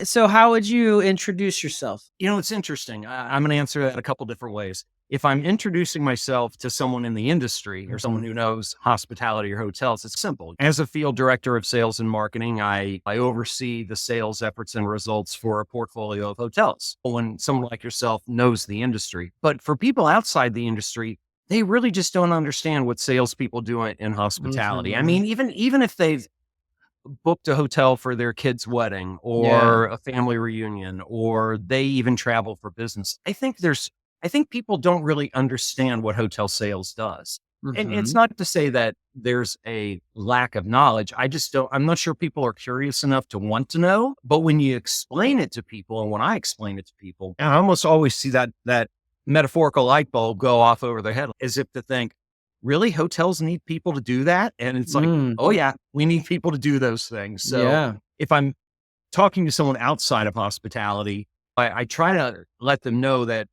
So how would you introduce yourself? It's interesting. I'm going to answer that a couple different ways. If I'm introducing myself to someone in the industry or someone who knows hospitality or hotels, it's simple. As a field director of sales and marketing, I oversee the sales efforts and results for a portfolio of hotels. When someone like yourself knows the industry, but for people outside the industry, they really just don't understand what salespeople do in hospitality. I Mhm. mean, even if they've booked a hotel for their kid's wedding Yeah. or a family reunion, or they even travel for business. I think people don't really understand what hotel sales does. And it's Mhm. not to say that there's a lack of knowledge. I'm not sure people are curious enough to want to know, but when you explain it to people, and when I explain it to people, I almost always see that metaphorical light bulb go off over their head as if to think, really, hotels need people to do that? And it's like, Mm. oh yeah, we need people to do those things. So Yeah. if I'm talking to someone outside of hospitality, I try to let them know that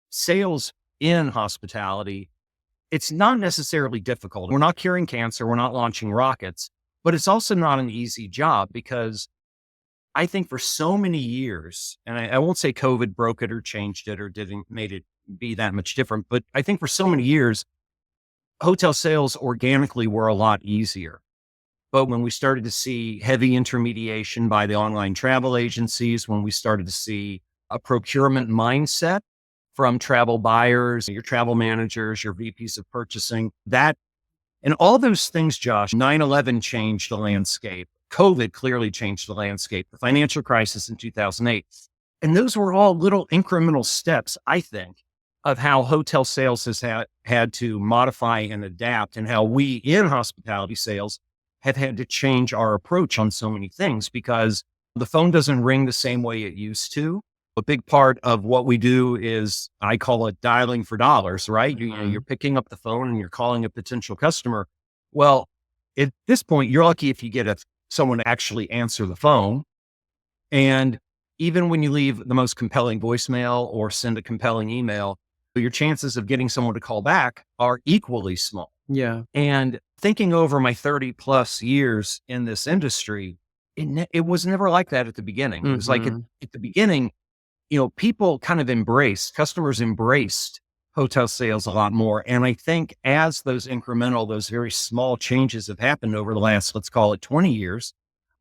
sales in hospitality, it's not necessarily difficult. We're not curing cancer. We're not launching rockets, but it's also not an easy job because I think for so many years, and I won't say COVID broke it or changed it or didn't made it be that much different, but I think for so many years, hotel sales organically were a lot easier. But when we started to see heavy intermediation by the online travel agencies, when we started to see a procurement mindset from travel buyers, your travel managers, your VPs of purchasing, that and all those things, Josh, 9/11 changed the landscape. COVID clearly changed the landscape, the financial crisis in 2008. And those were all little incremental steps, I think, of how hotel sales has had to modify and adapt, and how we in hospitality sales have had to change our approach on so many things because the phone doesn't ring the same way it used to. A big part of what we do is I call it dialing for dollars, right? You're Mhm. picking up the phone and you're calling a potential customer. Well, at this point, you're lucky if you get someone to actually answer the phone. And even when you leave the most compelling voicemail or send a compelling email, your chances of getting someone to call back are equally small. Yeah. And thinking over my 30 plus years in this industry, it was never like that at the beginning. It was like Mhm. at the beginning, people kind of customers embraced hotel sales a lot more. And I think as those very small changes have happened over the last, let's call it 20 years,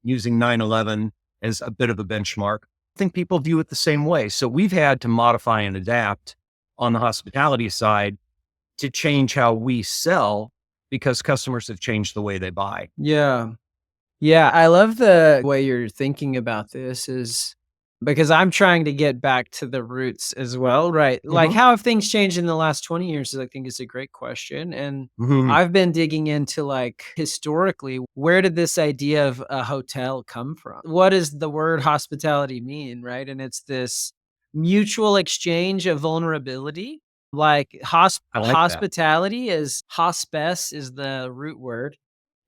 using 9/11 as a bit of a benchmark, I think people view it the same way. So we've had to modify and adapt on the hospitality side to change how we sell because customers have changed the way they buy. Yeah. Yeah, I love the way you're thinking about this is because I'm trying to get back to the roots as well, right? Like, Hmm. how have things changed in the last 20 years? I think is a great question. And Hmm. I've been digging into like historically, where did this idea of a hotel come from? What does the word hospitality mean, right? And it's this mutual exchange of vulnerability. Like I like that. hospitality is hospes is the root word,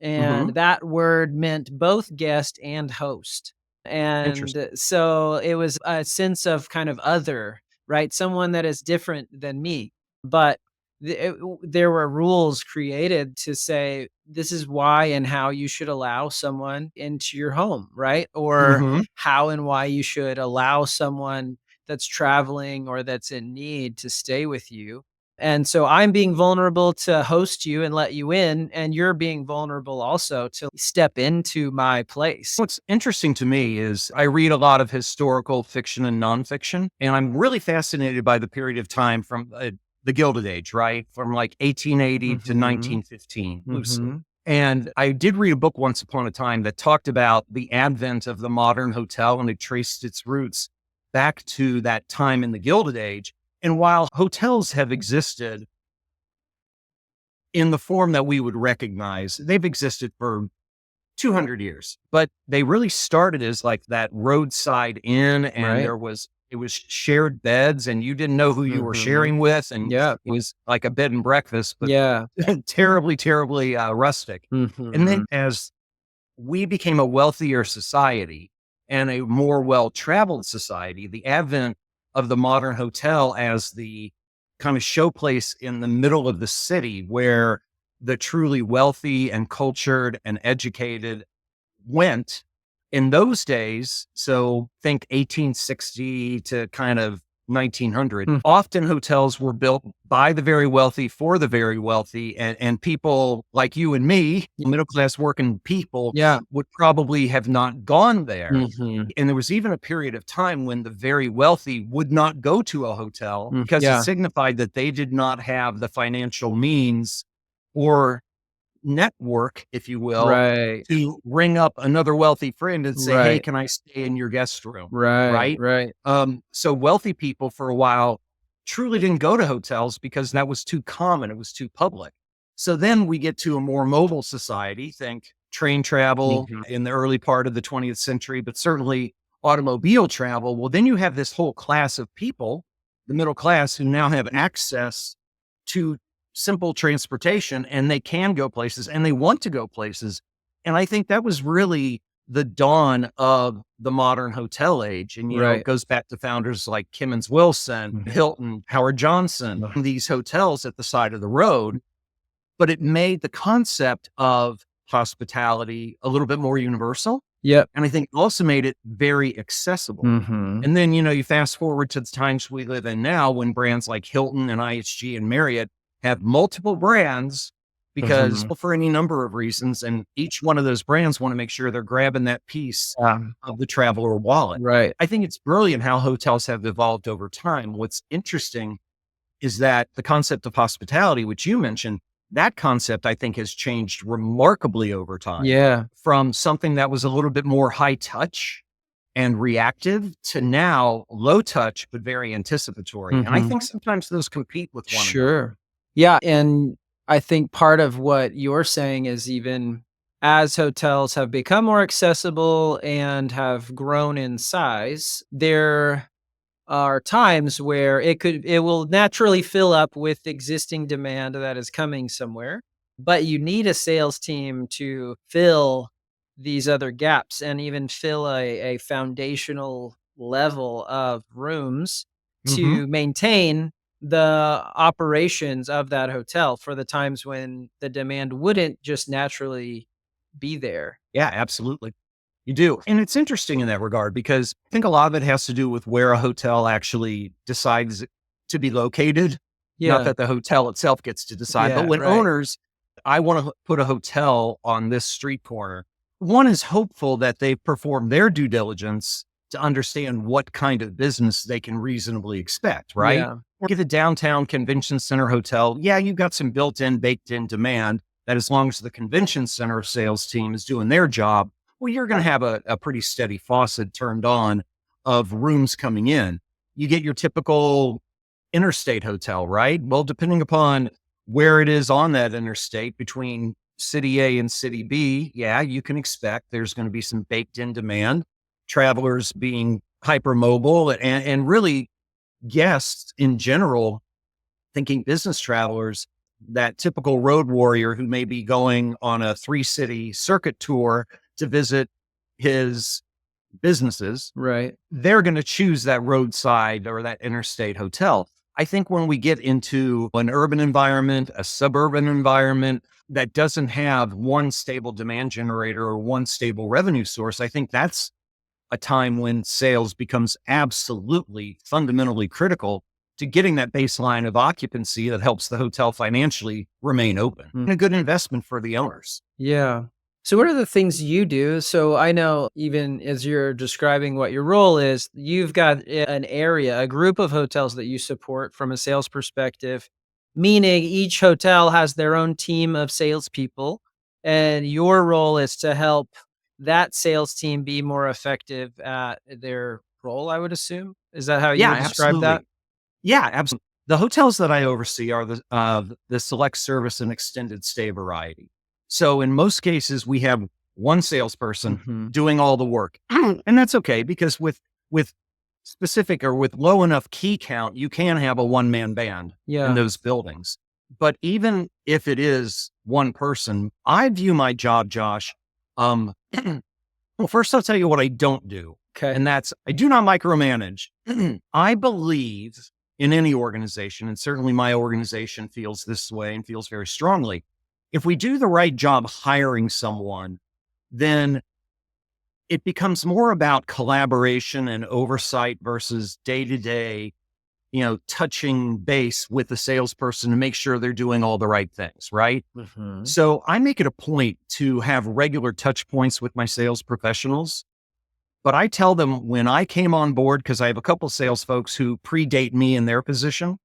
and Hmm. that word meant both guest and host. Interesting. And so it was a sense of kind of other, right? Someone that is different than me. But there were rules created to say this is why and how you should allow someone into your home, right? Or Hmm. how and why you should allow someone that's traveling or that's in need to stay with you. And so I'm being vulnerable to host you and let you in, and you're being vulnerable also to step into my place. What's interesting to me is I read a lot of historical fiction and nonfiction, and I'm really fascinated by the period of time from the Gilded Age, right? From like 1880 to Mhm. 1915, loosely. Mhm. And I did read a book once upon a time that talked about the advent of the modern hotel, and it traced its roots back to that time in the Gilded Age. And while hotels have existed in the form that we would recognize, they've existed for 200 years, but they really started as like that roadside inn, and Right. it was shared beds, and you didn't know who you were Mhm. sharing with. And Yeah. it was like a bed and breakfast, but Yeah. terribly, terribly rustic. And then Mhm. as we became a wealthier society and a more well-traveled society, the advent of the modern hotel as the kind of showplace in the middle of the city where the truly wealthy and cultured and educated went, In those days, so think 1860 to kind of 1900, Mm. often hotels were built by the very wealthy for the very wealthy. And people like you and me, middle class working people, Yeah. would probably have not gone there. Mhm. And there was even a period of time when the very wealthy would not go to a hotel because it Yeah. signified that they did not have the financial means or network, if you will, Right. to ring up another wealthy friend and say, "Hey, Right. can I stay in your guest room?" Right. Right? Right. So wealthy people for a while truly didn't go to hotels because that was too common. It was too public. So then we get to a more mobile society, think train travel Mhm. in the early part of the 20th century, but certainly automobile travel. Well, then you have this whole class of people, the middle class, who now have access to simple transportation and they can go places and they want to go places. And I think that was really the dawn of the modern hotel age. And, it Right. goes back to founders like Kimmons Wilson, Mhm. Hilton, Howard Johnson, Ugh. these hotels at the side of the road. But it made the concept of hospitality a little bit more universal. Yep. And I think also made it very accessible. Mhm. And then, you fast forward to the times we live in now when brands like Hilton and IHG and Marriott have multiple brands because Mhm. well, for any number of reasons. And each one of those brands want to make sure they're grabbing that piece Yeah. of the traveler wallet. Right. I think it's brilliant how hotels have evolved over time. What's interesting is that the concept of hospitality, which you mentioned, that concept I think has changed remarkably over time Yeah. from something that was a little bit more high touch and reactive to now low touch, but very anticipatory. And I Mhm. think sometimes those compete with one another. Sure. Yeah, and I think part of what you're saying is even as hotels have become more accessible and have grown in size, there are times where it will naturally fill up with existing demand that is coming somewhere, but you need a sales team to fill these other gaps and even fill a foundational level of rooms Hmm. to maintain the operations of that hotel for the times when the demand wouldn't just naturally be there. Yeah, absolutely. You do. And it's interesting in that regard because I think a lot of it has to do with where a hotel actually decides to be located. Not Yeah. that the hotel itself gets to decide, but Yeah, when right. owners, I want to put a hotel on this street corner, one is hopeful that they've performed their due diligence to understand what kind of business they can reasonably expect, right? Yeah. Look at the downtown convention center hotel. Yeah, you've got some built in, baked in demand that as long as the convention center sales team is doing their job, well, you're going to have a pretty steady faucet turned on of rooms coming in. You get your typical interstate hotel, right? Well, depending upon where it is on that interstate between city A and city B, yeah, you can expect there's going to be some baked in demand, travelers being hypermobile and really guests in general, thinking business travelers, that typical road warrior who may be going on a 3 city circuit tour to visit his businesses, Right. they're going to choose that roadside or that interstate hotel. I think when we get into an urban environment, a suburban environment that doesn't have one stable demand generator or one stable revenue source, I think that's a time when sales becomes absolutely fundamentally critical to getting that baseline of occupancy that helps the hotel financially remain open Mm. and a good investment for the owners. Yeah. So what are the things you do? So I know even as you're describing what your role is, you've got an area, a group of hotels that you support from a sales perspective, meaning each hotel has their own team of salespeople, and your role is to help that sales team be more effective at their role, I would assume. Is that how you Yeah, would describe that? absolutely. Yeah, absolutely. The hotels that I oversee are the select service and extended stay variety. So in most cases, we have one salesperson Hmm. doing all the work, and that's okay because with specific or with low enough key count, you can have a one man band in Yeah. those buildings. But even if it is one person, I view my job, Josh. Um, well, first I'll tell you what I don't do, Okay. and that's I do not micromanage. I believe in any organization, and certainly my organization feels this way and feels very strongly. If we do the right job hiring someone, then it becomes more about collaboration and oversight versus day to day, touching base with the salesperson to make sure they're doing all the right things, right? Mhm. So I make it a point to have regular touch points with my sales professionals, but I tell them when I came on board, because I have a couple sales folks who predate me in their position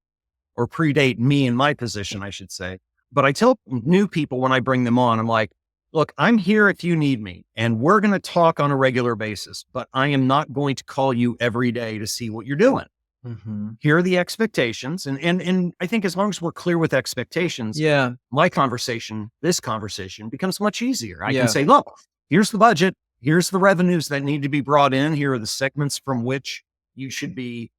or predate me in my position, I should say. But I tell new people when I bring them on, I'm like, look, I'm here if you need me and we're going to talk on a regular basis, but I am not going to call you every day to see what you're doing. Mhm. Here are the expectations. And I think as long as we're clear with expectations, Yeah. this conversation becomes much easier. I can Yeah. say, look, here's the budget. Here's the revenues that need to be brought in. Here are the segments from which you should be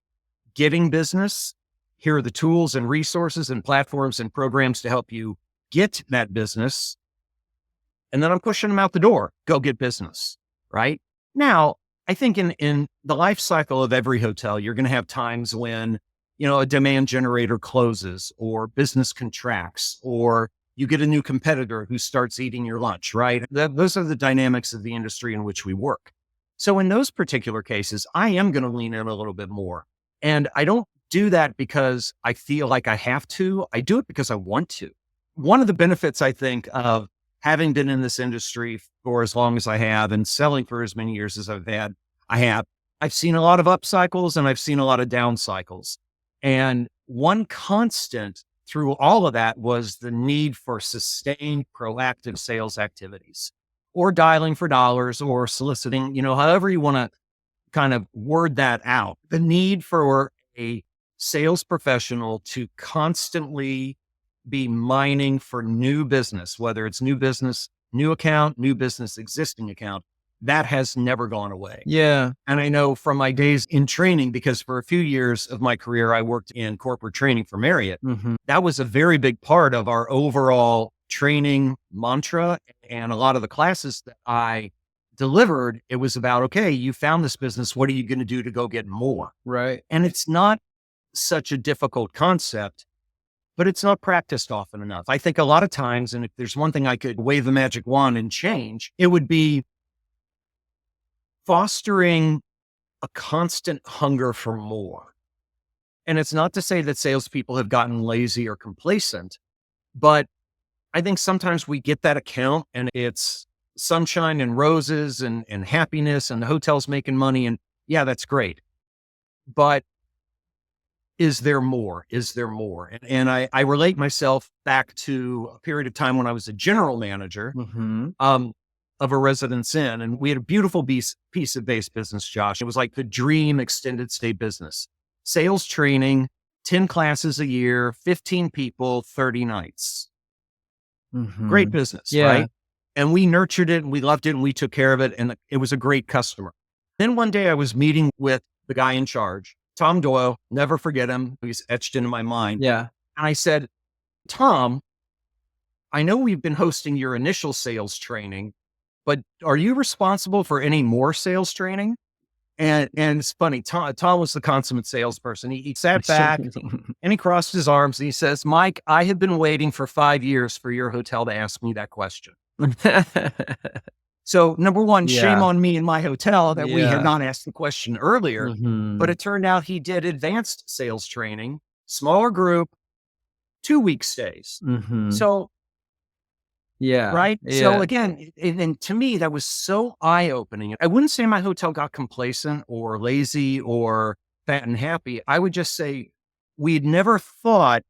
getting business. Here are the tools and resources and platforms and programs to help you get that business. And then I'm pushing them out the door. Go get business. Right now, I think in the life cycle of every hotel, you're going to have times when, a demand generator closes or business contracts or you get a new competitor who starts eating your lunch, right? Those are the dynamics of the industry in which we work. So in those particular cases, I am going to lean in a little bit more. And I don't do that because I feel like I have to. I do it because I want to. One of the benefits, I think, of having been in this industry for as long as I have and selling for as many years as I've seen a lot of up cycles and I've seen a lot of down cycles. And one constant through all of that was the need for sustained proactive sales activities or dialing for dollars or soliciting, however you want to kind of word that out. The need for a sales professional to constantly be mining for new business, whether it's new business, new account, new business, existing account, that has never gone away. Yeah. And I know from my days in training, because for a few years of my career, I worked in corporate training for Marriott. Mhm. That was a very big part of our overall training mantra. And a lot of the classes that I delivered, it was about, okay, you found this business. What are you going to do to go get more? Right. And it's not such a difficult concept, but it's not practiced often enough. I think a lot of times, and if there's one thing I could wave the magic wand and change, it would be fostering a constant hunger for more. And it's not to say that salespeople have gotten lazy or complacent, but I think sometimes we get that account and it's sunshine and roses and happiness and the hotel's making money. And yeah, that's great. But is there more? Is there more? And I relate myself back to a period of time when I was a general manager Mhm. of a residence inn. And we had a beautiful piece of base business, Josh. It was like the dream extended stay business. Sales training, 10 classes a year, 15 people, 30 nights. Great Mhm. business, Yeah. right? And we nurtured it and we loved it and we took care of it. And it was a great customer. Then one day I was meeting with the guy in charge, Tom Doyle, never forget him. He's etched into my mind. Yeah. And I said, Tom, I know we've been hosting your initial sales training, but are you responsible for any more sales training? And it's funny. Tom was the consummate salesperson. He sat back and he crossed his arms and he says, Mike, I have been waiting for 5 years for your hotel to ask me that question. So number one, shame Yeah. on me and my hotel that we had Yeah. not asked the question earlier, but Mhm. it turned out he did advanced sales training, smaller group, 2 week stays. Mhm. So, Yeah. right. So Yeah. again, and to me, that was so eye opening. I wouldn't say my hotel got complacent or lazy or fat and happy. I would just say we'd never thought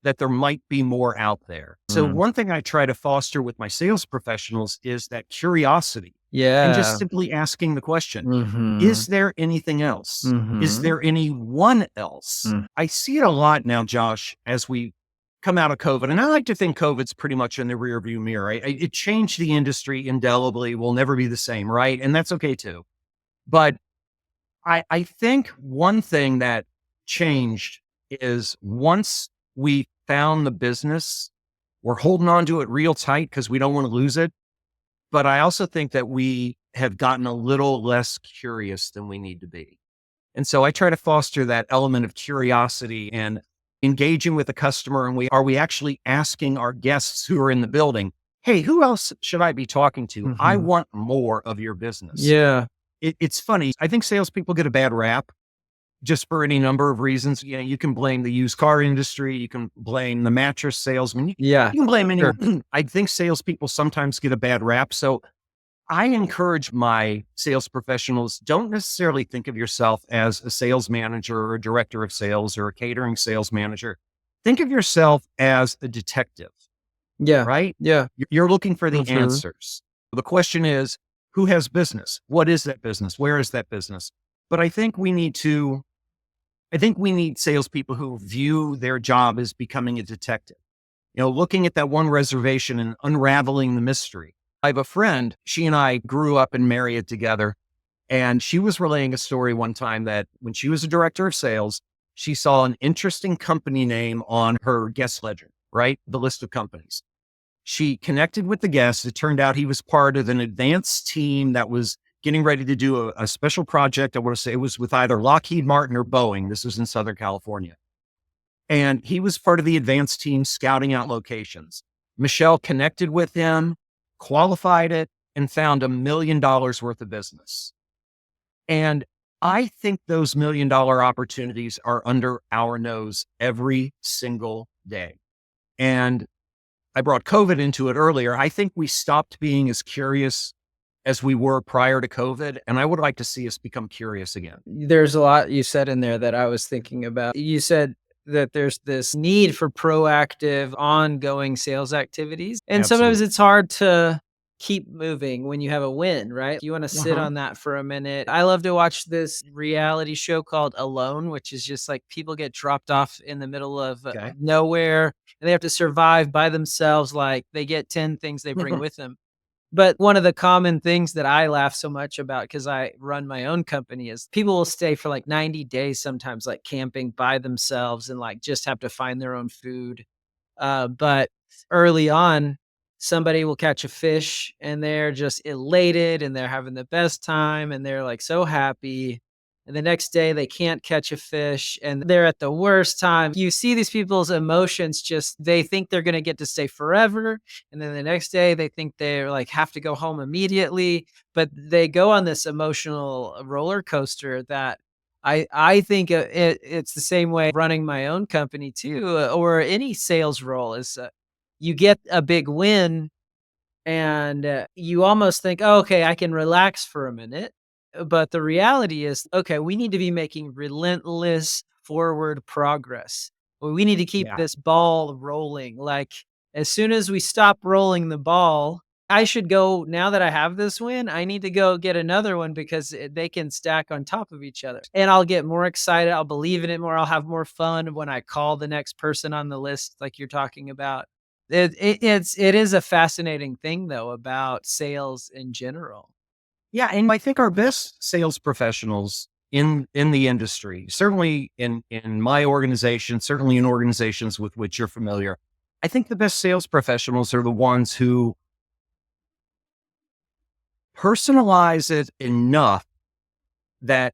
that there might be more out there. So Mm. one thing I try to foster with my sales professionals is that curiosity and just Yeah. simply asking the question, is Mhm. there anything else? Is Mhm. there anyone else? Mm. I see it a lot now, Josh, as we come out of COVID. And I like to think COVID's pretty much in the rearview mirror. It changed the industry indelibly. We'll never be the same, right? And that's okay too. But I think one thing that changed is once we found the business, we're holding on to it real tight because we don't want to lose it. But I also think that we have gotten a little less curious than we need to be. And so I try to foster that element of curiosity and engaging with the customer. And are we actually asking our guests who are in the building, hey, who else should I be talking to? I Mhm. want more of your business. Yeah. It's funny. I think salespeople get a bad rap just for any number of reasons. You can blame the used car industry. You can blame the mattress salesman. Yeah. You can blame Sure. anyone. I think salespeople sometimes get a bad rap. So I encourage my sales professionals, don't necessarily think of yourself as a sales manager or a director of sales or a catering sales manager. Think of yourself as a detective, Yeah. right? Yeah. You're looking for the Mhm. answers. The question is, who has business? What is that business? Where is that business? But I think we need salespeople who view their job as becoming a detective, looking at that one reservation and unraveling the mystery. I have a friend, she and I grew up in Marriott together, and she was relaying a story one time that when she was a director of sales, she saw an interesting company name on her guest ledger, right? The list of companies. She connected with the guest. It turned out he was part of an advanced team that was getting ready to do a special project. I want to say it was with either Lockheed Martin or Boeing. This was in Southern California. And he was part of the advanced team scouting out locations. Michelle connected with him, qualified it, and found $1 million worth of business. And I think those $1 million opportunities are under our nose every single day. And I brought COVID into it earlier. I think we stopped being as curious as we were prior to COVID. And I would like to see us become curious again. There's a lot you said in there that I was thinking about. You said that there's this need for proactive, ongoing sales activities. And sometimes Absolutely. it's hard to keep moving when you have a win, right? You want to sit Uh-huh. on that for a minute. I love to watch this reality show called Alone, which is just like people get dropped off in the middle of Okay. nowhere and they have to survive by themselves. Like they get 10 things they bring with them. But one of the common things that I laugh so much about, because I run my own company, is people will stay for like 90 days sometimes, like camping by themselves and like just have to find their own food. But early on, somebody will catch a fish and they're just elated and they're having the best time and they're like so happy. And the next day they can't catch a fish and they're at the worst time. You see these people's emotions just they think they're going to get to stay forever, and then the next day they think they're like have to go home immediately, but they go on this emotional roller coaster that I think it's the same way running my own company too, or any sales role is you get a big win and you almost think, oh, okay, I can relax for a minute. But the reality is, okay, we need to be making relentless forward progress. We need to keep Yeah. this ball rolling. Like, as soon as we stop rolling the ball, I should go, now that I have this win, I need to go get another one because they can stack on top of each other. And I'll get more excited. I'll believe in it more. I'll have more fun when I call the next person on the list, like you're talking about. It is a fascinating thing though about sales in general. Yeah. And I think our best sales professionals in the industry, certainly in my organization, certainly in organizations with which you're familiar, I think the best sales professionals are the ones who personalize it enough that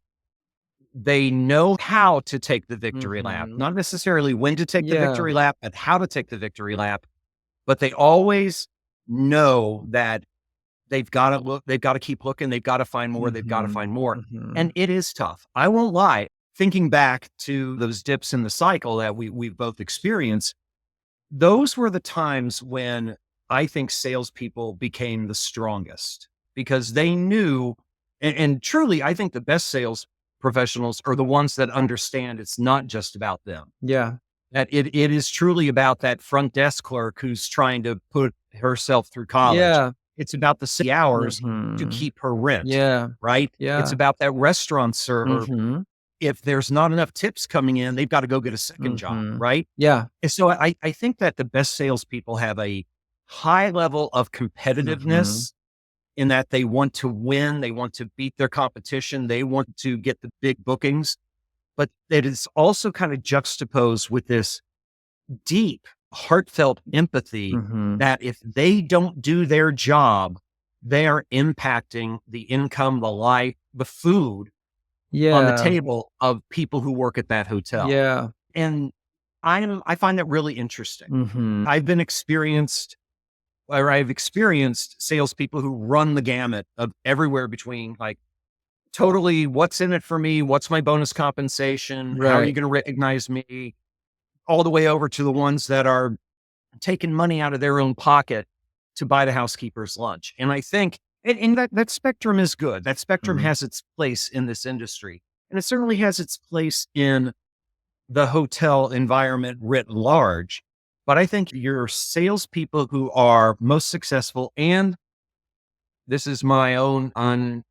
they know how to take the victory lap, Mhm. not necessarily when to take the Yeah. victory lap, but how to take the victory lap. But they always know that they've got to keep looking, they've got to find more, they've got to Mhm. find more. And Mhm. it is tough. I won't lie. Thinking back to those dips in the cycle that we've both experienced, those were the times when I think salespeople became the strongest because they knew, and truly, I think the best sales professionals are the ones that understand it's not just about them. Yeah. That it is truly about that front desk clerk who's trying to put herself through college. Yeah. It's about the 6 hours to Mhm. keep her rent, Yeah. right? It's Yeah. about that restaurant server. Mhm. If there's not enough tips coming in, they've got to go get a second job, Mhm. right? Yeah. And so I think that the best salespeople have a high level of Mhm. competitiveness in that they want to win, they want to beat their competition, they want to get the big bookings, but it is also kind of juxtaposed with this deep, heartfelt empathy Mhm. that if they don't do their job, they are impacting the income, the life, the food on the Yeah. table of people who work at that hotel. Yeah. And I find that really interesting. Mhm. I've been experienced where I've experienced salespeople who run the gamut of everywhere between like totally what's in it for me, what's my bonus compensation, how are you Right. going to recognize me, all the way over to the ones that are taking money out of their own pocket to buy the housekeeper's lunch. And I think, and that spectrum is good. That spectrum Mhm. has its place in this industry. And it certainly has its place in the hotel environment writ large. But I think your salespeople who are most successful, and this is my own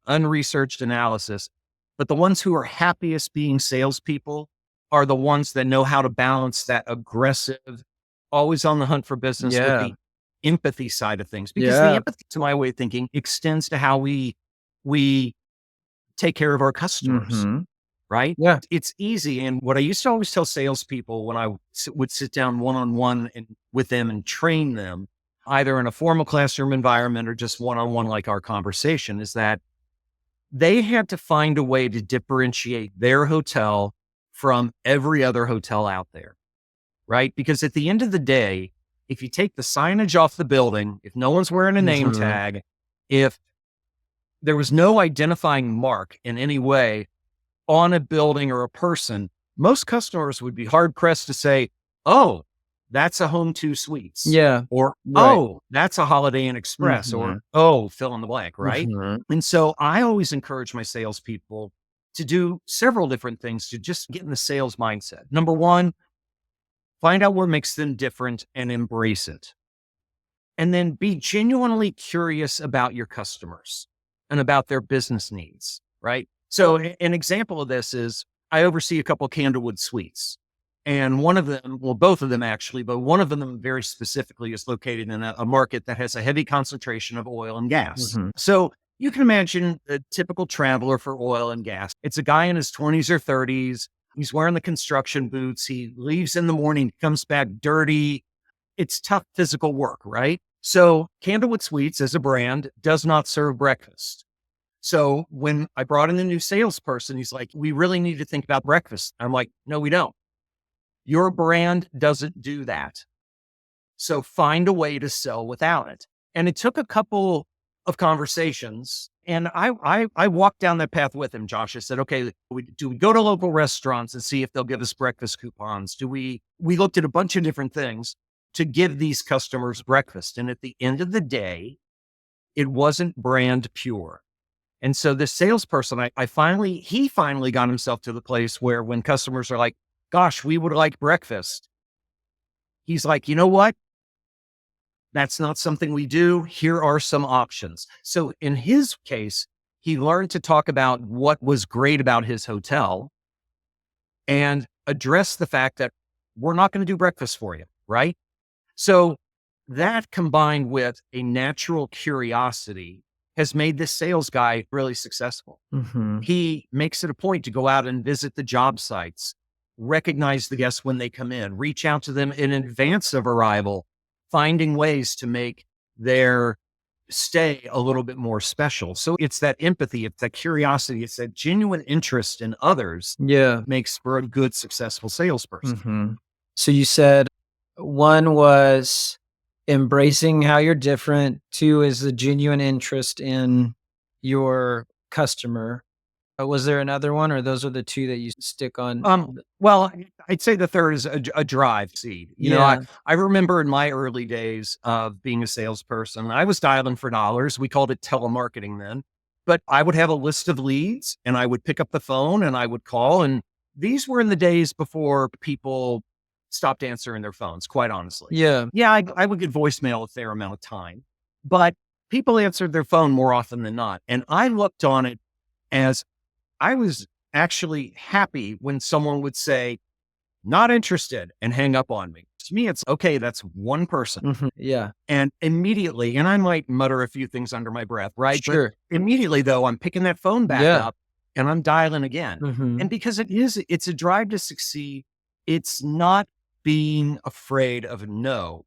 unresearched analysis, but the ones who are happiest being salespeople are the ones that know how to balance that aggressive, always on the hunt for business with Yeah. the empathy side of things. Because the Yeah. empathy, to my way of thinking, extends to how we take care of our customers, Mhm. right? Yeah. It's easy. And what I used to always tell salespeople when I would sit down one on one with them and train them, either in a formal classroom environment or just one on one, like our conversation, is that they had to find a way to differentiate their hotel from every other hotel out there, right? Because at the end of the day, if you take the signage off the building, if no one's wearing a name Mhm. tag, if there was no identifying mark in any way on a building or a person, most customers would be hard pressed to say, oh, that's a Home 2 Suites, Yeah. or Right. oh, that's a Holiday Inn Express, or Mhm. oh, fill in the blank, right? Mhm. And so I always encourage my salespeople to do several different things to just get in the sales mindset. Number one, find out what makes them different and embrace it. And then be genuinely curious about your customers and about their business needs, right? So an example of this is I oversee a couple of Candlewood suites. And one of them, well, both of them actually, but one of them very specifically is located in a market that has a heavy concentration of oil and gas. Mhm. So you can imagine a typical traveler for oil and gas. It's a guy in his 20s or 30s. He's wearing the construction boots. He leaves in the morning, comes back dirty. It's tough physical work, right? So Candlewood Suites as a brand does not serve breakfast. So when I brought in a new salesperson, he's like, we really need to think about breakfast. I'm like, no, we don't. Your brand doesn't do that. So find a way to sell without it. And it took a couple of conversations. And I walked down that path with him, Josh. I said, okay, do we go to local restaurants and see if they'll give us breakfast coupons? We looked at a bunch of different things to give these customers breakfast. And at the end of the day, it wasn't brand pure. And so this salesperson, he finally got himself to the place where when customers are like, gosh, we would like breakfast. He's like, you know what? That's not something we do. Here are some options. So in his case, he learned to talk about what was great about his hotel and address the fact that we're not going to do breakfast for you, right? So that combined with a natural curiosity has made this sales guy really successful. Mhm. He makes it a point to go out and visit the job sites, recognize the guests when they come in, reach out to them in advance of arrival, finding ways to make their stay a little bit more special. So it's that empathy, it's that curiosity, it's that genuine interest in others Yeah. makes for a good, successful salesperson. Mhm. So you said one was embracing how you're different, two is the genuine interest in your customer. Was there another one, or those are the 2 that you stick on? Well, I'd say the third is a drive seed. You know, Yeah. I remember in my early days of being a salesperson, I was dialing for dollars. We called it telemarketing then, but I would have a list of leads and I would pick up the phone and I would call. And these were in the days before people stopped answering their phones, quite honestly. Yeah. Yeah, I would get voicemail a fair amount of time, but people answered their phone more often than not. And I looked on it as I was actually happy when someone would say, not interested and hang up on me. To me, it's okay. That's one person. Mhm. Yeah. And immediately, and I might mutter a few things under my breath, right? But Sure. immediately though, I'm picking that phone back Yeah. up and I'm dialing again. And Mhm. because it's a drive to succeed. It's not being afraid of no.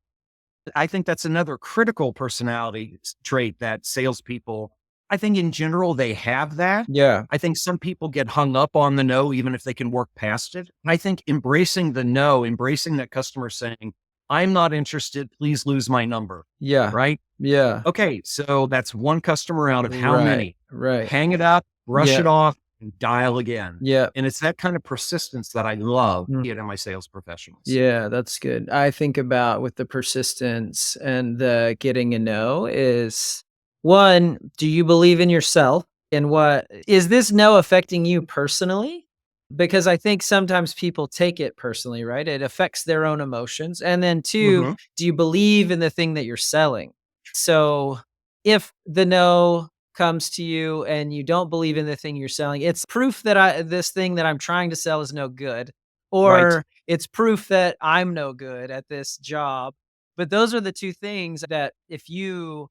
I think that's another critical personality trait that salespeople, I think in general, they have that. Yeah. I think some people get hung up on the no, even if they can work past it. And I think embracing the no, embracing that customer saying, I'm not interested. Please lose my number. Yeah. Right? Yeah. Okay. So that's one customer out of how Right. many? Right. Hang it up, brush Yeah. it off, and dial again. Yeah. And it's that kind of persistence that I love in my sales professionals. Yeah, that's good. I think about with the persistence and the getting a no is one, do you believe in yourself? And what is this no affecting you personally? Because I think sometimes people take it personally, right? It affects their own emotions. And then two, Hmm. do you believe in the thing that you're selling? So if the no comes to you and you don't believe in the thing you're selling, it's proof that this thing that I'm trying to sell is no good. Right. Or it's proof that I'm no good at this job. But those are the 2 things that if you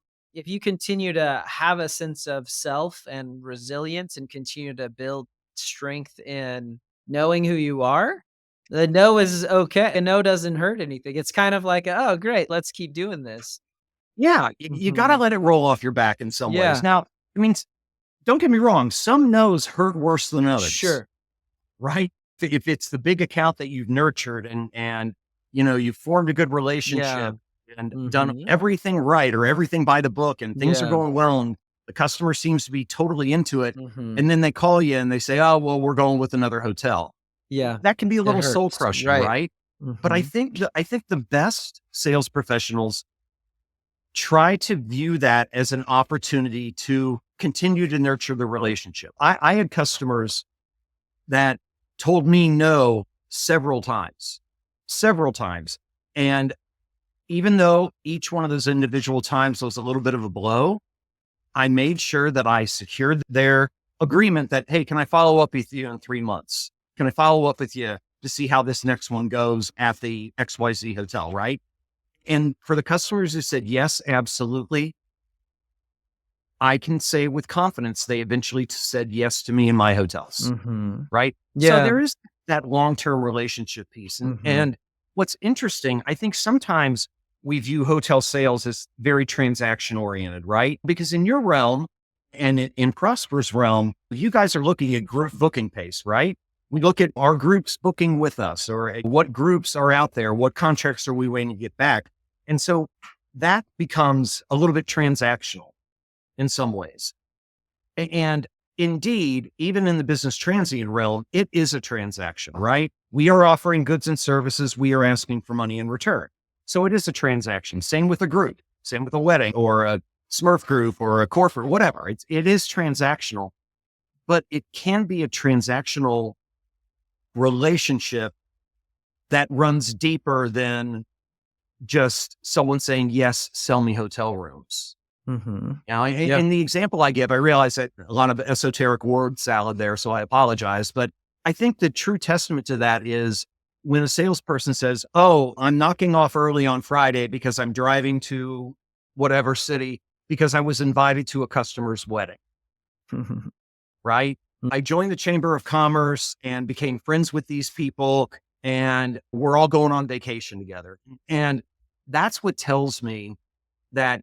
continue to have a sense of self and resilience and continue to build strength in knowing who you are, the no is okay. A no doesn't hurt anything. It's kind of like, "Oh, great, let's keep doing this." Yeah. You got to Mhm. let it roll off your back in some ways. Yeah, Now, I mean, don't get me wrong. Some no's hurt worse than others. sure. Right? If it's the big account that you've nurtured and you've formed a good Yeah. relationship and done Mhm. everything right or everything by the book and things are Yeah. going well and the customer seems to be totally into it, Mhm. and then they call you and they say, "Oh, well, we're going with another hotel." Yeah. That can be a It little soul hurts. crushing, Right. right? But I Mhm. think the best sales professionals try to view that as an opportunity to continue to nurture the relationship. I had customers that told me no several times. And even though each one of those individual times was a little bit of a blow, I made sure that I secured their agreement that, hey, can I follow up with you in 3 months? Can I follow up with you to see how this next one goes at the XYZ hotel? Right. And for the customers who said, yes, absolutely, I can say with confidence, they eventually said yes to me in my hotels. Mhm. Right? So Yeah. there is that long-term relationship piece. And Mhm. and what's interesting, I think sometimes we view hotel sales as very transaction oriented, right? Because in your realm and in Prosper's realm, you guys are looking at group booking pace, right? We look at our groups booking with us or what groups are out there, what contracts are we waiting to get back. And so that becomes a little bit transactional in some ways. And indeed, even in the business transient realm, it is a transaction, right? We are offering goods and services. We are asking for money in return. So it is a transaction. Same with a group, same with a wedding or a Smurf group or a corporate, whatever. It is transactional, but it can be a transactional relationship that runs deeper than just someone saying, yes, sell me hotel rooms. Mhm. Now, Yeah. in the example I give, I realize that a lot of esoteric word salad there, so I apologize. But I think the true testament to that is when a salesperson says, "Oh, I'm knocking off early on Friday because I'm driving to whatever city because I was invited to a customer's wedding," right? I joined the Chamber of Commerce and became friends with these people, and we're all going on vacation together. And that's what tells me that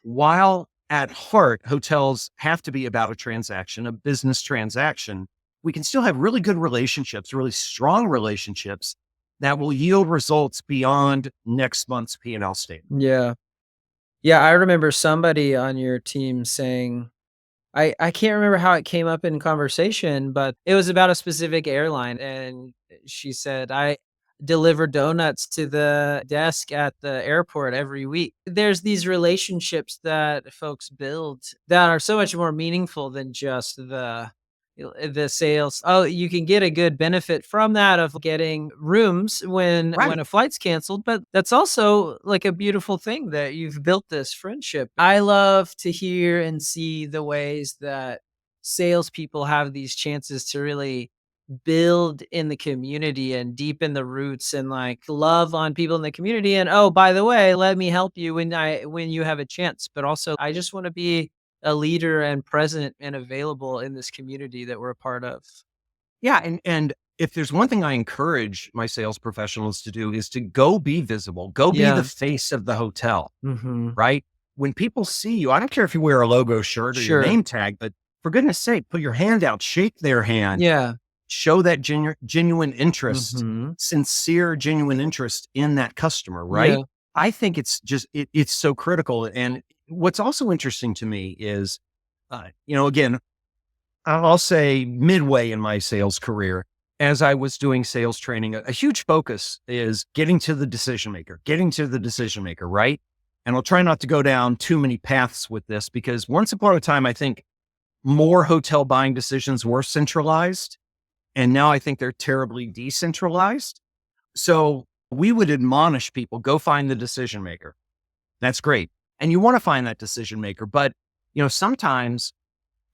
while at heart, hotels have to be about a transaction, a business transaction, we can still have really good relationships, really strong relationships that will yield results beyond next month's P&L statement. Yeah. Yeah, I remember somebody on your team saying I can't remember how it came up in conversation, but it was about a specific airline, and she said, "I deliver donuts to the desk at the airport every week." There's these relationships that folks build that are so much more meaningful than just the sales. Oh, you can get a good benefit from that of getting rooms when Right. a flight's canceled, but that's also like a beautiful thing that you've built this friendship. I love to hear and see the ways that salespeople have these chances to really build in the community and deepen the roots and like love on people in the community. And oh, by the way, let me help you when you have a chance. But also, I just want to be a leader and present and available in this community that we're a part of. Yeah. And if there's one thing I encourage my sales professionals to do is to go be visible, go be the Yeah. face of the hotel, Mhm. right? When people see you, I don't care if you wear a logo shirt or your Sure. name tag, but for goodness sake, put your hand out, shake their hand, Yeah. show that genuine interest, Mhm. sincere, genuine interest in that customer, right? Yeah. I think it's just, it's so critical. And what's also interesting to me is, again, I'll say midway in my sales career, as I was doing sales training, a huge focus is getting to the decision maker, right? And I'll try not to go down too many paths with this because once upon a time, I think more hotel buying decisions were centralized. And now I think they're terribly decentralized. So we would admonish people, go find the decision maker. That's great. And you want to find that decision maker. But, sometimes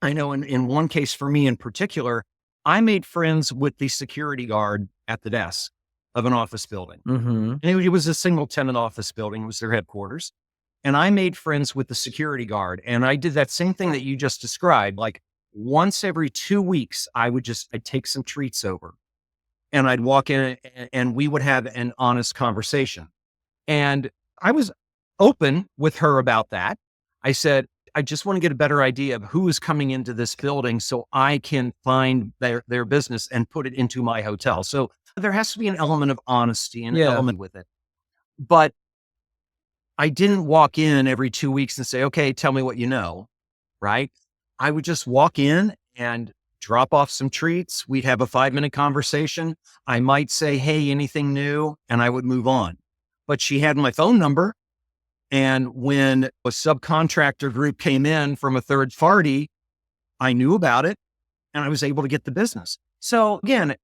I know in one case for me in particular, I made friends with the security guard at the desk of an office building. Mhm. And it was a single tenant office building, it was their headquarters. And I made friends with the security guard. And I did that same thing that you just described. Like once every 2 weeks, I'd take some treats over and I'd walk in and we would have an honest conversation. And I was open with her about that. I said, I just want to get a better idea of who is coming into this building so I can find their business and put it into my hotel. So there has to be an element of honesty and Yeah. element with it. But I didn't walk in every 2 weeks and say, okay, tell me what you know. Right. I would just walk in and drop off some treats. We'd have a 5-minute conversation. I might say, hey, anything new? And I would move on. But she had my phone number. And when a subcontractor group came in from a third party, I knew about it and I was able to get the business. So again,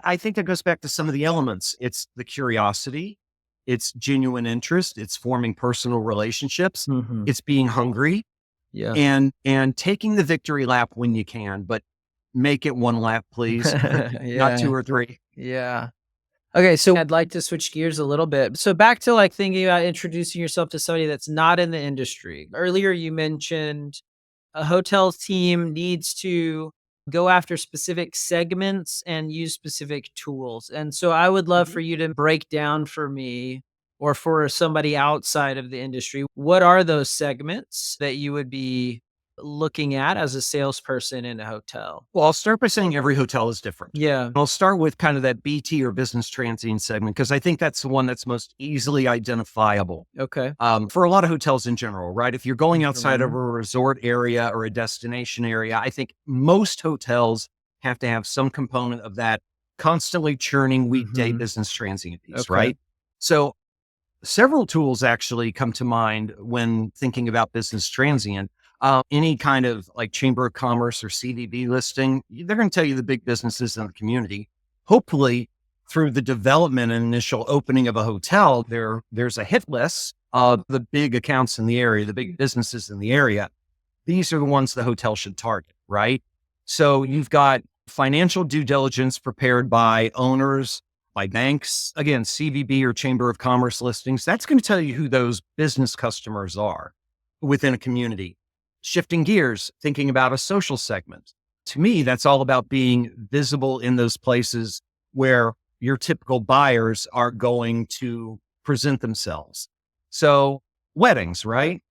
I think that goes back to some of the elements. It's the curiosity, it's genuine interest, it's forming personal relationships, Mhm. it's being hungry Yeah. and taking the victory lap when you can, but make it one lap, please, not Yeah. two or three. Yeah. Okay, so I'd like to switch gears a little bit. So back to like thinking about introducing yourself to somebody that's not in the industry. Earlier, you mentioned a hotel team needs to go after specific segments and use specific tools. And so I would love Mhm. for you to break down for me or for somebody outside of the industry, what are those segments that you would be looking at as a salesperson in a hotel? Well, I'll start by saying every hotel is different. Yeah. I'll start with kind of that BT or business transient segment because I think that's the one that's most easily identifiable Okay. for a lot of hotels in general, right? If you're going outside of Mhm. a resort area or a destination area, I think most hotels have to have some component of that constantly churning weekday Mhm. business transient piece, Okay. right? So several tools actually come to mind when thinking about business transient. Any kind of like Chamber of Commerce or CVB listing, they're going to tell you the big businesses in the community. Hopefully, through the development and initial opening of a hotel, there's a hit list of the big accounts in the area, the big businesses in the area. These are the ones the hotel should target, right? So you've got financial due diligence prepared by owners, by banks, again, CVB or Chamber of Commerce listings. That's going to tell you who those business customers are within a community. Shifting gears, thinking about a social segment. To me, that's all about being visible in those places where your typical buyers are going to present themselves. So, weddings, right?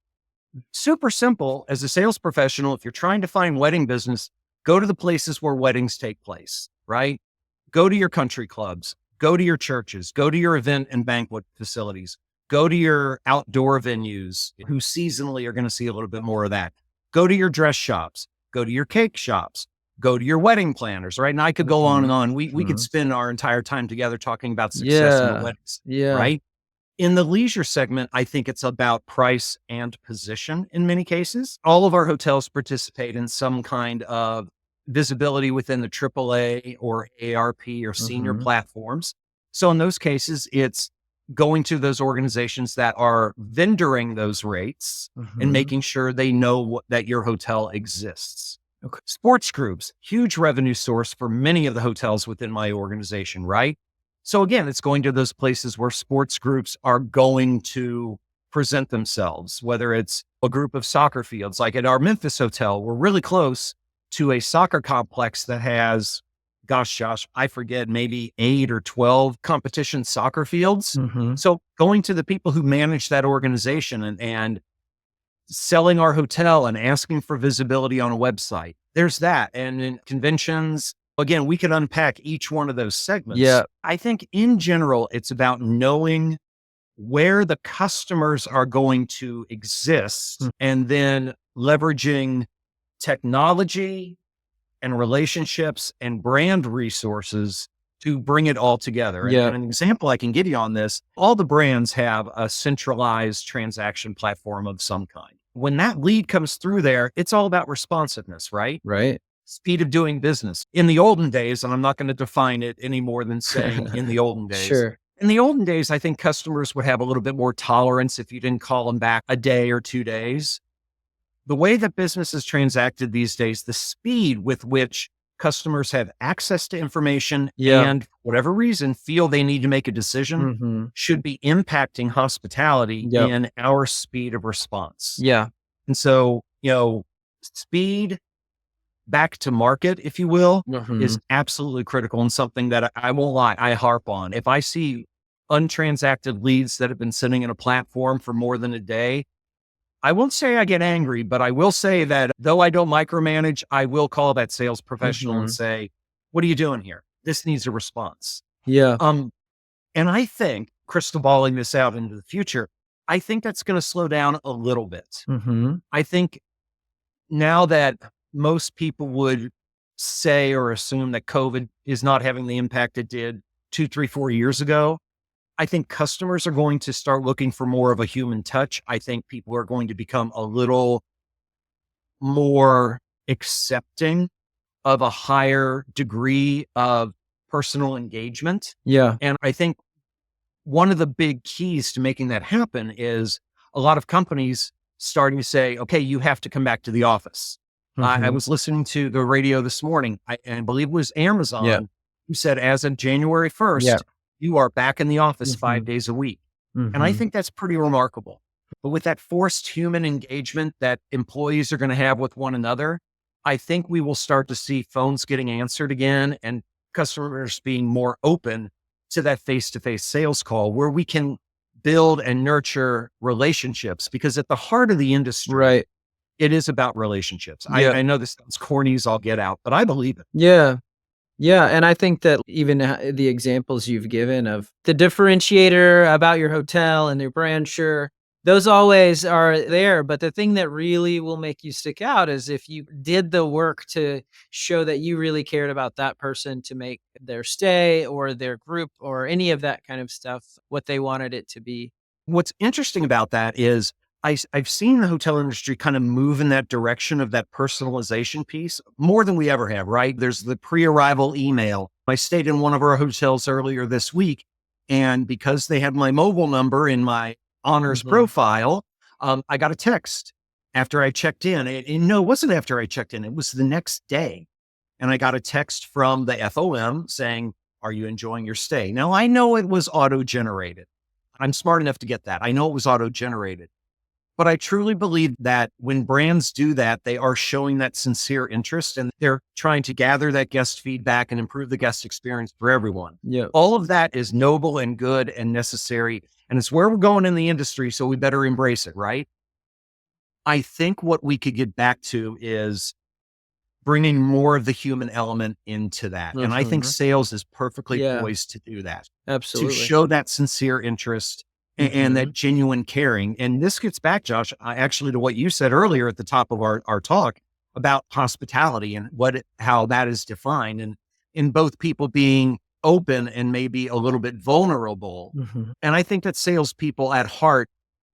Super simple as a sales professional. If you're trying to find wedding business, go to the places where weddings take place, right? Go to your country clubs, go to your churches, go to your event and banquet facilities, go to your outdoor venues who seasonally are going to see a little bit more of that. Go to your dress shops, go to your cake shops, go to your wedding planners, right? And I could go on and Mhm. on. We could Mhm. spend our entire time together talking about success in the Yeah. weddings, Yeah. right? In the leisure segment, I think it's about price and position in many cases. All of our hotels participate in some kind of visibility within the AAA or ARP or senior Mhm. platforms. So in those cases, it's going to those organizations that are vendoring those rates and Mhm. making sure they know that your hotel exists. Okay. Sports groups, huge revenue source for many of the hotels within my organization, right? So again, it's going to those places where sports groups are going to present themselves, whether it's a group of soccer fields, like at our Memphis hotel, we're really close to a soccer complex that has, gosh, Josh, I forget, maybe 8 or 12 competition soccer fields. Mhm. So going to the people who manage that organization and selling our hotel and asking for visibility on a website, there's that. And in conventions, Again, we can unpack each one of those segments. Yeah. I think in general, it's about knowing where the customers are going to exist Mm. and then leveraging technology and relationships and brand resources to bring it all together. And, Yeah. and an example I can give you on this, all the brands have a centralized transaction platform of some kind. When that lead comes through there, it's all about responsiveness, right? Right. Speed of doing business. In the olden days, and I'm not going to define it any more than saying in the olden days. Sure. In the olden days, I think customers would have a little bit more tolerance if you didn't call them back a day or 2 days. The way that business is transacted these days, the speed with which customers have access to information Yeah. and, for whatever reason, feel they need to make a decision Mhm. should be impacting hospitality Yep. in our speed of response. Yeah. And so, speed back to market, if you will, is Mhm. absolutely critical and something that I won't lie, I harp on. If I see untransacted leads that have been sitting in a platform for more than a day, I won't say I get angry, but I will say that though I don't micromanage, I will call that sales professional and Mhm. say, "What are you doing here? This needs a response." Yeah. Um, and I think, crystal balling this out into the future, I think that's going to slow down a little bit. Mhm. I think now that most people would say or assume that COVID is not having the impact it did 2, 3, 4 years ago, I think customers are going to start looking for more of a human touch. I think people are going to become a little more accepting of a higher degree of personal engagement. Yeah. And I think one of the big keys to making that happen is a lot of companies starting to say, okay, you have to come back to the office. I Mhm. was listening to the radio this morning, and I believe it was Yeah. Amazon who said, as of January Yeah. 1st, you are back in the office five Mhm. days a week. And I Mhm. think that's pretty remarkable. But with that forced human engagement that employees are going to have with one another, I think we will start to see phones getting answered again and customers being more open to that face to face sales call where we can build and nurture relationships because at the heart of the industry, Right. it is about relationships. I, Yeah. I know this sounds corny as all get out, but I believe it. Yeah. Yeah, and I think that even the examples you've given of the differentiator about your hotel and your brand, sure, those always are there. But the thing that really will make you stick out is if you did the work to show that you really cared about that person to make their stay or their group or any of that kind of stuff what they wanted it to be. What's interesting about that is I've seen the hotel industry kind of move in that direction of that personalization piece more than we ever have, right? There's the pre arrival email. I stayed in one of our hotels earlier this week, and because they had my mobile number in my honors Mhm. profile, I got a text after I checked in. And no, it wasn't after I checked in, it was the next day. And I got a text from the FOM saying, "Are you enjoying your stay?" Now, I know it was auto generated. I'm smart enough to get that. I know it was auto generated, but I truly believe that when brands do that, they are showing that sincere interest and they're trying to gather that guest feedback and improve the guest experience for everyone. Yeah. All of that is noble and good and necessary. And it's where we're going in the industry. So we better embrace it, right? I think what we could get back to is bringing more of the human element into that. And I think Mhm. sales is perfectly Yeah, poised to do that, to absolutely. show that sincere interest and that Mhm. genuine caring. And this gets back, Josh, actually to what you said earlier at the top of our talk about hospitality and how that is defined and in both people being open and maybe a little bit vulnerable. Mhm. And I think that salespeople at heart,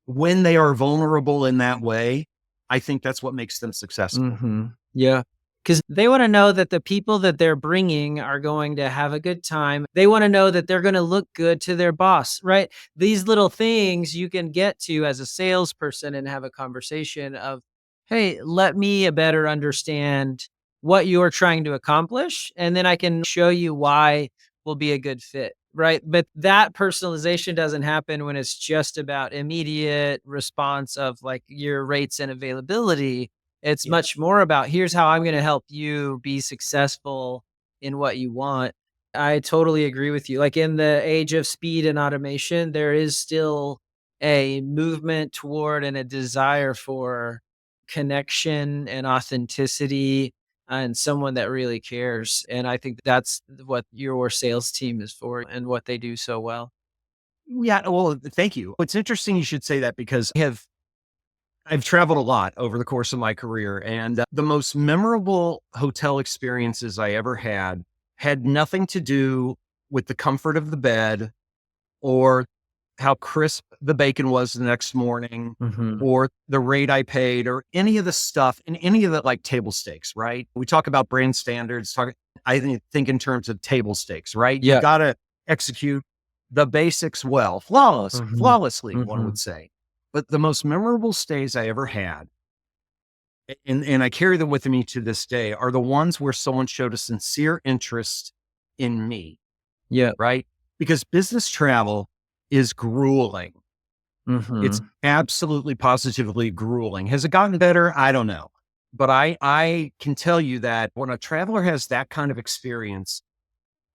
when they are vulnerable in that way, I think that's what makes them successful. Mhm. Yeah. Because they wanna know that the people that they're bringing are going to have a good time. They wanna know that they're gonna look good to their boss, right? These little things you can get to as a salesperson and have a conversation of, "Hey, let me better understand what you're trying to accomplish, and then I can show you why will be a good fit," right? But that personalization doesn't happen when it's just about immediate response of, like, your rates and availability. It's much Yes. more about, "Here's how I'm gonna help you be successful in what you want." I totally agree with you. Like, in the age of speed and automation, there is still a movement toward and a desire for connection and authenticity. and someone that really cares. And I think that's what your sales team is for and what they do so well. Yeah, well, thank you. It's interesting you should say that because I've traveled a lot over the course of my career, and the most memorable hotel experiences I ever had nothing to do with the comfort of the bed or how crisp the bacon was the next morning Mhm. or the rate I paid or any of the stuff and any of the like table stakes, right? We talk about brand standards, I think in terms of table stakes, right? You've Yeah. got to execute the basics well, Mhm. flawlessly, one would Mhm. say. But the most memorable stays I ever had, and I carry them with me to this day, are the ones where someone showed a sincere interest in me, Yeah. right? Because business travel is grueling. It's Mhm. absolutely positively grueling. Has it gotten better? I don't know. But I can tell you that when a traveler has that kind of experience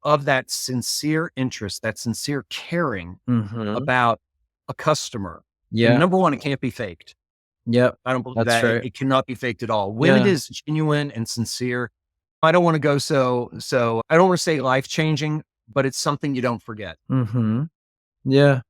of that sincere interest, that sincere caring Mhm. about a customer, and Yeah. number one, it can't be faked. Yep. I don't believe That's that right. it cannot be faked at all. When it Yeah. is genuine and sincere, I don't want to go so I don't want to say life changing, but it's something you don't forget. Mhm. Yeah.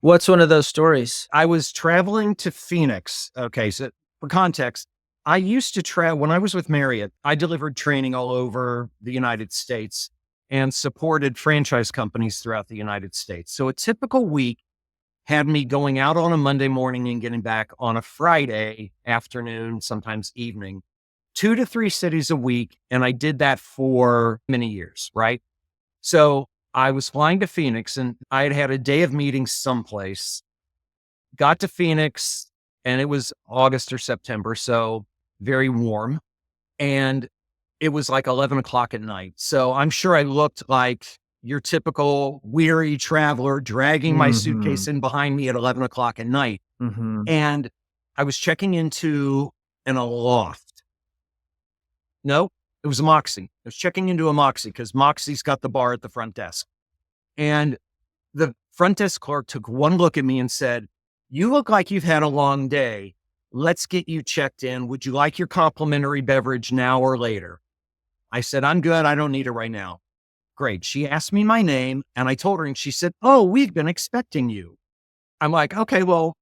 What's one of those stories? I was traveling to Phoenix. Okay, so for context, I used to travel when I was with Marriott. I delivered training all over the United States and supported franchise companies throughout the United States. So a typical week had me going out on a Monday morning and getting back on a Friday afternoon, sometimes evening, 2 to 3 cities a week. And I did that for many years, right? So I was flying to Phoenix and I had had a day of meetings someplace, got to Phoenix, and it was August or September, so very warm. And it was like 11 o'clock at night. So I'm sure I looked like your typical weary traveler dragging my suitcase Mhm. in behind me at 11 o'clock at night. Mhm. And I was checking into a loft. No, it was a Moxie. I was checking into a Moxie because Moxie's got the bar at the front desk. And the front desk clerk took one look at me and said, "You look like you've had a long day. Let's get you checked in. Would you like your complimentary beverage now or later?" I said, "I'm good. I don't need it right now." Great. She asked me my name and I told her and she said, "Oh, we've been expecting you." I'm like, "Okay, well,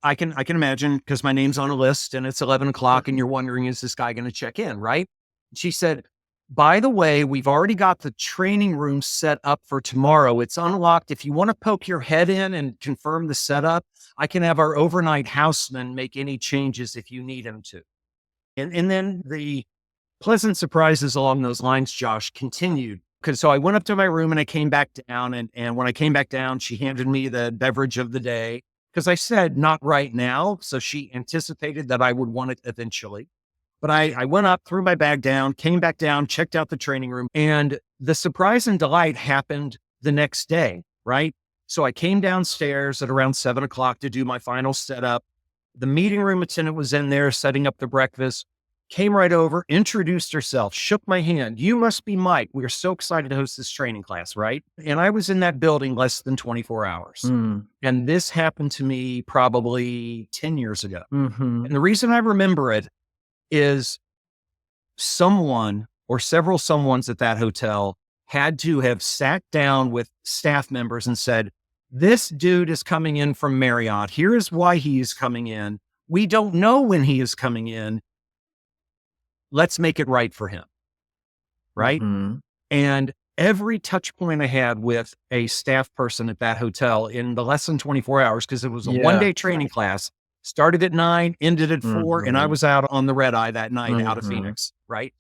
I can imagine because my name's on a list and it's 11 o'clock and you're wondering, is this guy going to check in?" Right. She said, "By the way, we've already got the training room set up for tomorrow. It's unlocked. If you want to poke your head in and confirm the setup, I can have our overnight houseman make any changes if you need him to." And then the pleasant surprises along those lines, Josh, continued. Cause so I went up to my room and I came back down. And when I came back down, she handed me the beverage of the day. Cause I said, not right now. So she anticipated that I would want it eventually. But I went up, threw my bag down, came back down, checked out the training room. And the surprise and delight happened the next day, right? So I came downstairs at around 7 o'clock to do my final setup. The meeting room attendant was in there setting up the breakfast, came right over, introduced herself, shook my hand. "You must be Mike. We are so excited to host this training class," right? And I was in that building less than 24 hours. Mm. And this happened to me probably 10 years ago. Mhm. And the reason I remember it is someone or several someones at that hotel had to have sat down with staff members and said, "This dude is coming in from Marriott. Here is why he is coming in. We don't know when he is coming in. Let's make it right for him." Right. Mhm. And every touch point I had with a staff person at that hotel in the less than 24 hours, because it was a one Yeah. day training class, started at 9, ended at 4, and I Mhm. was out on the red eye that night out of Mhm. Phoenix. Right.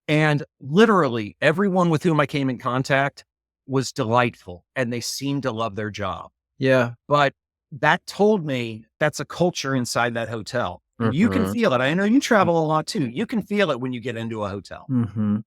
And literally everyone with whom I came in contact was delightful and they seemed to love their job. Yeah. But that told me that's a culture inside that hotel. And you can Mhm. feel it. I know you travel a lot too. You can feel it when you get into a hotel. Mhm.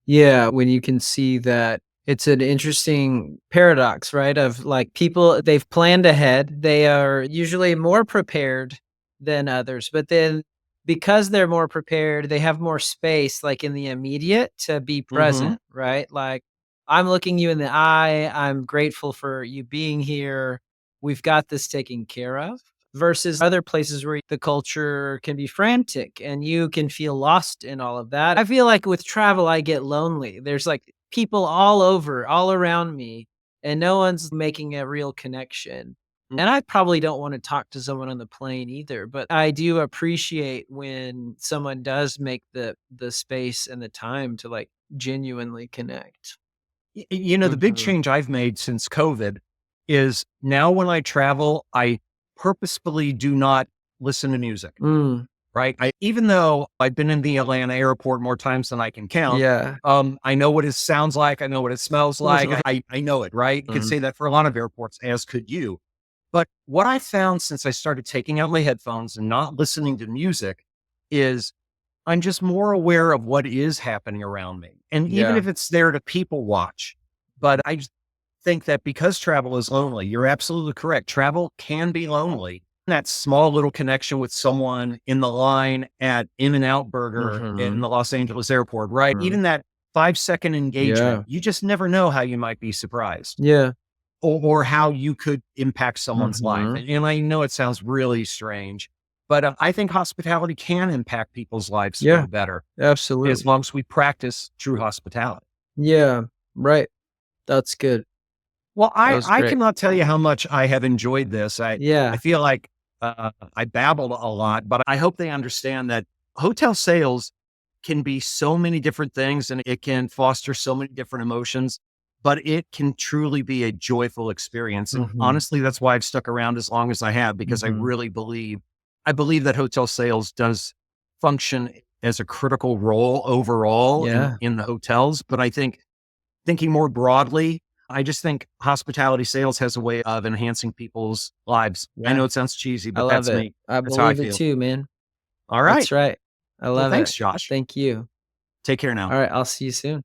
Yeah, when you can see that it's an interesting paradox, right? Of like people, they've planned ahead. They are usually more prepared than others, but then because they're more prepared, they have more space, like in the immediate, to be Hmm. present, right? Like, I'm looking you in the eye. I'm grateful for you being here. We've got this taken care of. versus other places where the culture can be frantic and you can feel lost in all of that. I feel like with travel, I get lonely. There's like people all over, all around me, and no one's making a real connection. And I probably don't want to talk to someone on the plane either, but I do appreciate when someone does make the space and the time to like genuinely connect. The big Mhm. change I've made since COVID is now when I travel, I purposefully do not listen to music, Mm, right? Even though I've been in the Atlanta airport more times than I can count, yeah. I know what it sounds like. I know what it smells like. I know it, right? You could Mhm. say that for a lot of airports, as could you. But what I found since I started taking out my headphones and not listening to music is I'm just more aware of what is happening around me. And even Yeah. if it's there to people watch, but I just think that because travel is lonely, you're absolutely correct. Travel can be lonely. That small little connection with someone in the line at In-N-Out Burger in Mhm. the Los Angeles airport, right? Mhm. Even that 5-second engagement, Yeah. you just never know how you might be surprised Yeah. or how you could impact someone's life. Mhm. And I know it sounds really strange, but I think hospitality can impact people's lives for Yeah. the better as Absolutely. long as we practice true hospitality. Yeah. Right. That's good. Well, That I was I great. cannot tell you how much I have enjoyed this. I Yeah. feel like I babbled a lot, but I hope they understand that hotel sales can be so many different things and it can foster so many different emotions, but it can truly be a joyful experience. And Mhm. honestly, that's why I've stuck around as long as I have, because Mhm. I believe that hotel sales does function as a critical role overall Yeah. in the hotels. But I think thinking more broadly, I just think hospitality sales has a way of enhancing people's lives. I Yeah. know it sounds cheesy, I but love that's it. me. I That's how I believe it feel. too, man. All right. That's right. I Well, love thanks, it. Josh. Thank you. Take care now. All right. I'll see you soon.